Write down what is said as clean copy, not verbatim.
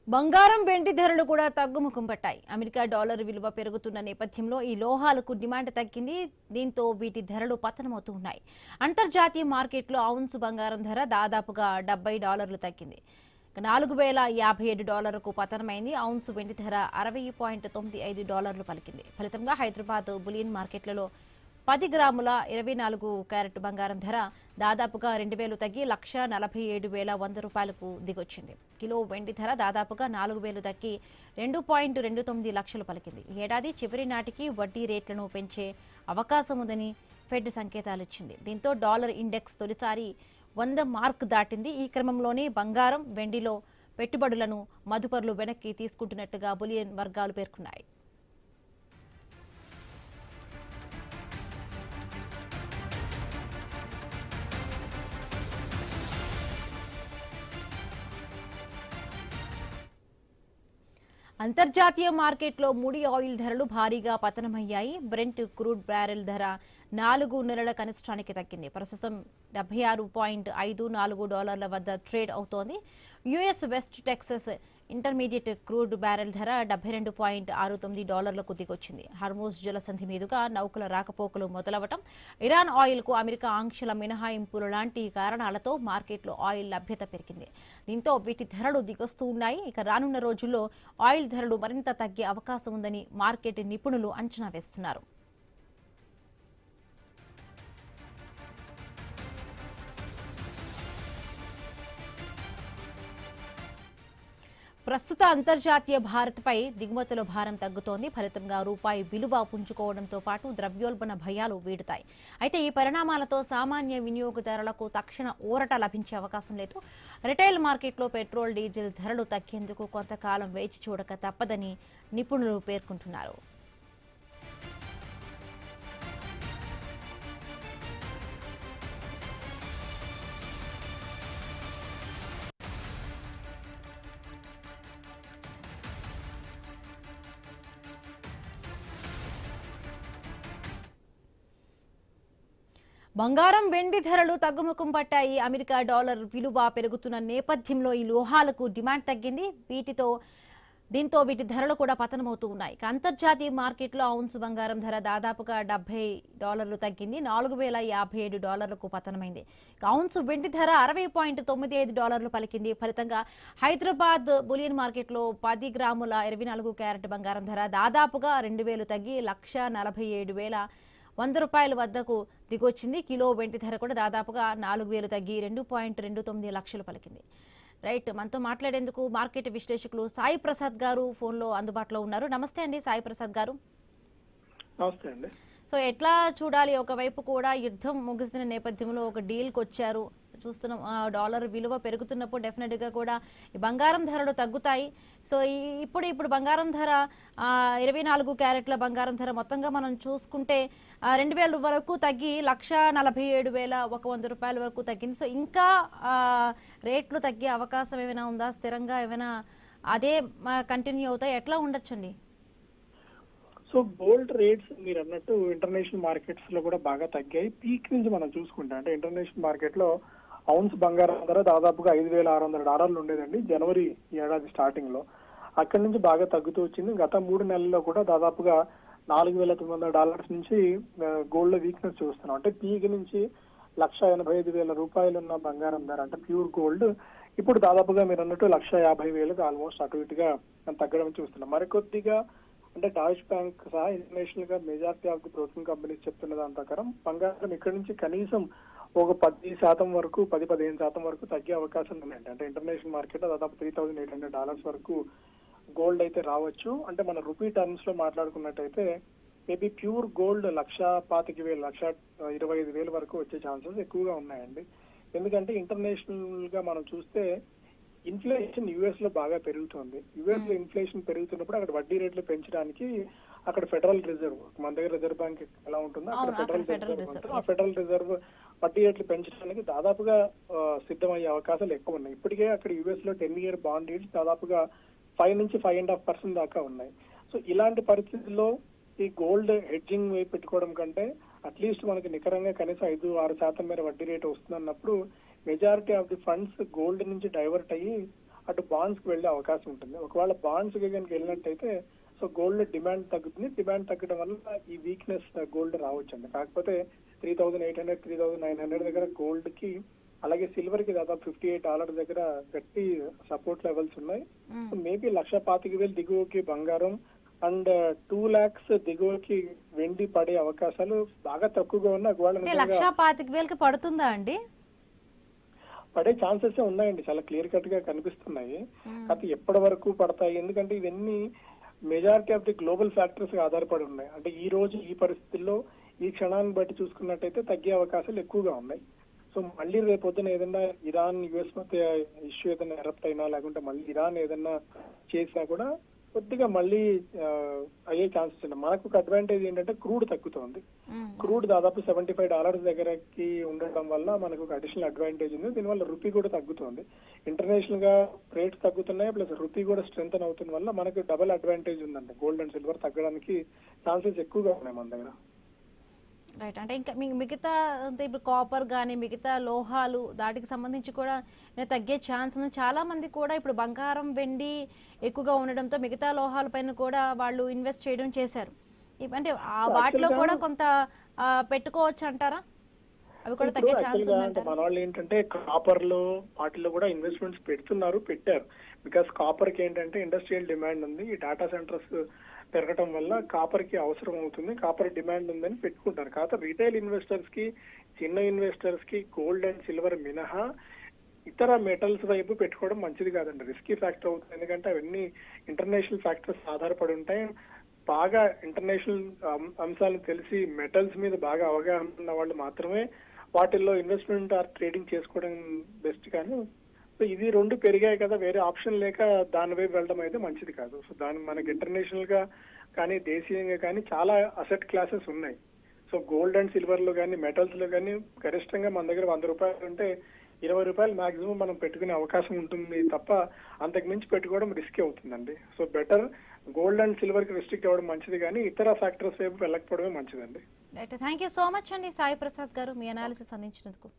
బంగారం వెండి ధరలు కూడా తగ్గుముఖం పట్టాయి. అమెరికా డాలర్ విలువ పెరుగుతున్న నేపథ్యంలో ఈ లోహాలకు డిమాండ్ తగ్గింది. దీంతో వీటి ధరలు పతనమవుతూ ఉన్నాయి. అంతర్జాతీయ మార్కెట్లో ఔన్స్ బంగారం ధర దాదాపుగా $70 తగ్గింది. $4057 పతనమైంది. ఔన్స్ వెండి ధర $60.95 పలికింది. ఫలితంగా హైదరాబాద్ బులియన్ మార్కెట్లలో 10 గ్రాముల 24 క్యారెట్ బంగారం ధర దాదాపుగా 2000 తగ్గి $1,47,100 దిగొచ్చింది. కిలో వెండి ధర దాదాపుగా 4000 తగ్గి 2.29 లక్షలు పలికింది. ఏడాది చివరి నాటికి వడ్డీ రేట్లను పెంచే అవకాశం ఉందని ఫెడ్ సంకేతాలిచ్చింది. దీంతో డాలర్ ఇండెక్స్ తొలిసారి 100 మార్క్ దాటింది. ఈ క్రమంలోనే బంగారం, వెండిలో పెట్టుబడులను మదుపర్లు వెనక్కి తీసుకుంటున్నట్టుగా బులియన్ వర్గాలు పేర్కొన్నాయి. అంతర్జాతీయ మార్కెట్లో ముడి ఆయిల్ ధరలు భారీగా పతనమయ్యాయి. బ్రెంట్ క్రూడ్ బ్యారెల్ ధర 4 నెలల కనిష్టానికి తగ్గింది. ప్రస్తుతం $76.54 వద్ద ట్రేడ్ అవుతోంది. US west Texas intermediate crude barrel ధర $72.69 దిగొచ్చింది. హార్మోజ్ జలసంధి మీదుగా నౌకల రాకపోకలు మొదలవటం, ఇరాన్ ఆయిల్కు అమెరికా ఆంక్షల మినహాయింపులు లాంటి కారణాలతో మార్కెట్లో ఆయిల్ లభ్యత పెరిగింది. దీంతో వీటి ధరలు దిగొస్తూ ఉన్నాయి. ఇక రానున్న రోజుల్లో ఆయిల్ ధరలు మరింత తగ్గే అవకాశం ఉందని మార్కెట్ నిపుణులు అంచనా వేస్తున్నారు. ప్రస్తుత అంతర్జాతీయ భారత్పై దిగుమతుల భారం తగ్గుతోంది. ఫలితంగా రూపాయి విలువ పుంజుకోవడంతో పాటు ద్రవ్యోల్బణ భయాలు వీడుతాయి. అయితే ఈ పరిణామాలతో సామాన్య వినియోగదారులకు తక్షణ ఊరట లభించే అవకాశం లేదు. రిటైల్ మార్కెట్లో పెట్రోల్, డీజిల్ ధరలు తగ్గేందుకు కొంతకాలం వేచి చూడక తప్పదని నిపుణులు పేర్కొంటున్నారు. బంగారం, వెండి ధరలు తగ్గుముఖం పట్టాయి. అమెరికా డాలర్ విలువ పెరుగుతున్న నేపథ్యంలో ఈ లోహాలకు డిమాండ్ తగ్గింది. దీంతో వీటి ధరలు కూడా పతనమవుతూ ఉన్నాయి. అంతర్జాతీయ మార్కెట్లో ఔన్స్ బంగారం ధర దాదాపుగా $70 తగ్గింది. $4057 పతనమైంది. ఔన్స్ వెండి ధర $60.95 పలికింది. ఫలితంగా హైదరాబాద్ బులియన్ మార్కెట్లో 10 గ్రాముల 24 క్యారెట్ బంగారం ధర దాదాపుగా 2000 తగ్గి $147,100 వద్దకు దిగొచ్చింది. కిలో వెండి ధర కూడా దాదాపుగా 4000 తగ్గి 2.29 లక్షలు పలికింది. రైట్, మనతో మాట్లాడేందుకు మార్కెట్ విశ్లేషకులు సాయి ప్రసాద్ గారు ఫోన్లో అందుబాటులో ఉన్నారు. నమస్తే అండి సాయి ప్రసాద్ గారు. నమస్తే అండి. సో ఎట్లా చూడాలి? ఒకవైపు కూడా యుద్ధం ముగిసిన నేపథ్యంలో ఒక డీల్కి వచ్చారు. చూస్తున్నాం డాలర్ విలువ పెరుగుతున్నప్పుడు డెఫినెట్గా కూడా బంగారం ధరలు తగ్గుతాయి. సో ఇప్పుడు బంగారం ధర 24 క్యారెట్ల బంగారం ధర మొత్తంగా మనం చూసుకుంటే 2000 వరకు తగ్గి $147,100 వరకు తగ్గింది. సో ఇంకా రేట్లు తగ్గే అవకాశం ఏమైనా ఉందా? స్థిరంగా ఏమైనా అదే కంటిన్యూ అవుతాయి? ఎట్లా ఉండొచ్చండి? సో గోల్డ్ రేట్స్ మీరు అన్నట్టు ఇంటర్నేషనల్ మార్కెట్స్ లో కూడా బాగా తగ్గాయి. పీక్ నుంచి మనం చూసుకుంటే అంటే ఇంటర్నేషనల్ మార్కెట్ లో ఔన్స్ బంగారం ధర దాదాపుగా $5,600 ఉండేదండి జనవరి ఏడాది స్టార్టింగ్ లో. అక్కడి నుంచి బాగా తగ్గుతూ వచ్చింది. గత 3 నెలల్లో కూడా దాదాపుగా $4,900 నుంచి గోల్డ్ లో వీక్నెస్ చూస్తున్నాం. అంటే పీక్ నుంచి $1,85,000 ఉన్న బంగారం ధర అంటే ప్యూర్ గోల్డ్ ఇప్పుడు దాదాపుగా మీరు అన్నట్టు $1,50,000 ఆల్మోస్ట్ అటు ఇటుగా తగ్గడం చూస్తున్నాం. మరికొద్దిగా అంటే డాష్ బ్యాంక్ సహా ఇంటర్నేషనల్ గా majority of the broking companies చెప్తున్న దాని ప్రకారం బంగారం ఇక్కడ నుంచి కనీసం ఒక 10% వరకు 10-15% వరకు తగ్గే అవకాశం ఉందండి. అంటే ఇంటర్నేషనల్ మార్కెట్ లో దాదాపు $3,800 వరకు గోల్డ్ అయితే రావచ్చు. అంటే మన రూపీ టర్మ్స్ లో మాట్లాడుకున్నట్టయితే మేబీ ప్యూర్ గోల్డ్ 1,25,000 1,25,000 వరకు వచ్చే ఛాన్సెస్ ఎక్కువగా ఉన్నాయండి. ఎందుకంటే ఇంటర్నేషనల్ గా మనం చూస్తే ఇన్ఫ్లేషన్ యుఎస్ లో బాగా పెరుగుతుంది. యుఎస్ లో ఇన్ఫ్లేషన్ పెరుగుతున్నప్పుడు అక్కడ వడ్డీ రేట్లు పెంచడానికి అక్కడ ఫెడరల్ రిజర్వ్, మన దగ్గర రిజర్వ్ బ్యాంక్ ఎలా ఉంటుందో అక్కడ ఫెడరల్ రిజర్వ్ ఉంటుంది. ఆ ఫెడరల్ రిజర్వ్ వడ్డీ రేట్లు పెంచడానికి దాదాపుగా సిద్ధమయ్యే అవకాశాలు ఎక్కువ ఉన్నాయి. ఇప్పటికే అక్కడ యుఎస్ లో 10-year బాండ్ రేట్స్ దాదాపుగా 5 నుంచి 5.5% దాకా ఉన్నాయి. సో ఇలాంటి పరిస్థితుల్లో ఈ గోల్డ్ హెడ్జింగ్ వైపు పెట్టుకోవడం కంటే అట్లీస్ట్ మనకి నికరంగా కనీసం 5-6% మేర వడ్డీ రేటు వస్తుందన్నప్పుడు majority of the funds gold నుంచి డైవర్ట్ అయ్యి అటు బాండ్స్ కి వెళ్లే అవకాశం ఉంటుంది. ఒకవేళ బాండ్స్ కి కనుక వెళ్ళినట్టయితే సో గోల్డ్ డిమాండ్ తగ్గుతుంది. డిమాండ్ తగ్గడం వల్ల ఈ వీక్నెస్ గోల్డ్ రావచ్చండి. కాకపోతే 3800 3900 దగ్గర గోల్డ్ కి అలాగే సిల్వర్ కి దాదాపు $58 దగ్గర గట్టి సపోర్ట్ లెవెల్స్ ఉన్నాయి. మేబీ 1,25,000 దిగువకి బంగారం అండ్ 2 lakhs దిగువకి వెండి పడే అవకాశాలు బాగా తక్కువగా ఉన్నాయి. ఒకవేళ 1,25,000కి పడుతుందా అండి? పడే ఛాన్సెస్ ఉన్నాయండి, చాలా క్లియర్ కట్ గా కనిపిస్తున్నాయి. కాకపోతే ఎప్పటి వరకు పడతాయి, ఎందుకంటే ఇవన్నీ majority of the global factors ఆధారపడి ఉన్నాయి. అంటే ఈ రోజు ఈ పరిస్థితుల్లో ఈ క్షణాన్ని బట్టి చూసుకున్నట్టయితే తగ్గే అవకాశాలు ఎక్కువగా ఉన్నాయి. సో మళ్ళీ రేపొద్దున ఏదైనా ఇరాన్ యుఎస్ మధ్య ఇష్యూ ఏదైనా ఎరప్ట్ అయినా లేకుంటే మళ్ళీ ఇరాన్ ఏదైనా చేసినా కూడా కొద్దిగా మళ్ళీ అయ్యే ఛాన్సెస్ ఉన్నాయి. మనకు ఒక అడ్వాంటేజ్ ఏంటంటే క్రూడ్ తగ్గుతోంది. క్రూడ్ దాదాపు $75 దగ్గరకి ఉండడం వల్ల మనకు ఒక అడిషనల్ అడ్వాంటేజ్ ఉంది. దీనివల్ల రూపీ కూడా తగ్గుతోంది. ఇంటర్నేషనల్ గా రేట్స్ తగ్గుతున్నాయి, ప్లస్ రూపీ కూడా స్ట్రెంగ్ అవుతున్న వల్ల మనకు డబుల్ అడ్వాంటేజ్ ఉందండి. గోల్డ్ అండ్ సిల్వర్ తగ్గడానికి ఛాన్సెస్ ఎక్కువగా ఉన్నాయి మన దగ్గర. రైట్. అంటే ఇంకా మిగతా ఇప్పుడు కాపర్ కానీ మిగతా లోహాలు దాటికి సంబంధించి కూడా తగ్గే ఛాన్స్ ఉంది. చాలా మంది కూడా ఇప్పుడు బంగారం వెండి ఎక్కువగా ఉండడంతో మిగతా లోహాల పైన కూడా వాళ్ళు ఇన్వెస్ట్ చేయడం చేశారు. అంటే వాటిలో కూడా కొంత పెట్టుకోవచ్చు అంటారా? అవి కూడా తగ్గే ఛాన్స్ ఉంది. మన వాళ్ళు ఏంటంటే కాపర్ లో వాటిలో కూడా ఇన్వెస్ట్మెంట్స్ పెట్టారు. బికాస్ కాపర్ కి ఏంటంటే ఇండస్ట్రియల్ డిమాండ్ ఉంది. ఈ డేటా సెంటర్స్ పెరగటం వల్ల కాపర్ కి అవసరం అవుతుంది, కాపర్ డిమాండ్ ఉందని పెట్టుకుంటారు. కాకపోతే రీటైల్ ఇన్వెస్టర్స్ కి, చిన్న ఇన్వెస్టర్స్ కి గోల్డ్ అండ్ సిల్వర్ మినహా ఇతర మెటల్స్ వైపు పెట్టుకోవడం మంచిది కాదండి. రిస్కీ ఫ్యాక్టర్ అవుతుంది. ఎందుకంటే అవన్నీ ఇంటర్నేషనల్ ఫ్యాక్టర్స్ ఆధారపడి ఉంటాయి. బాగా ఇంటర్నేషనల్ అంశాలను తెలిసి మెటల్స్ మీద బాగా అవగాహన ఉన్న వాళ్ళు మాత్రమే వాటిల్లో ఇన్వెస్ట్మెంట్ ఆర్ ట్రేడింగ్ చేసుకోవడం బెస్ట్. కానీ సో ఇది రెండు పెరిగాయి కదా, వేరే ఆప్షన్ లేక దాని వైపు వెళ్ళడం అయితే మంచిది కాదు. సో దాని మనకి ఇంటర్నేషనల్ గా కానీ దేశీయంగా కానీ చాలా అసెట్ క్లాసెస్ ఉన్నాయి. సో గోల్డ్ అండ్ సిల్వర్ లో కానీ మెటల్స్ లో కానీ గరిష్టంగా మన దగ్గర $100 ఉంటే $20 మాక్సిమం మనం పెట్టుకునే అవకాశం ఉంటుంది తప్ప అంతకు మించి పెట్టుకోవడం రిస్క్ అవుతుందండి. So better gold and silver కి రిస్ట్రిక్ట్ అవ్వడం మంచిది కానీ ఇతర ఫ్యాక్టర్స్ వైపు వెళ్ళకపోవడమే మంచిదండి. థ్యాంక్ యూ సో మచ్ అండి సాయి ప్రసాద్ గారు మీ అనాలిసిస్ అందించినందుకు.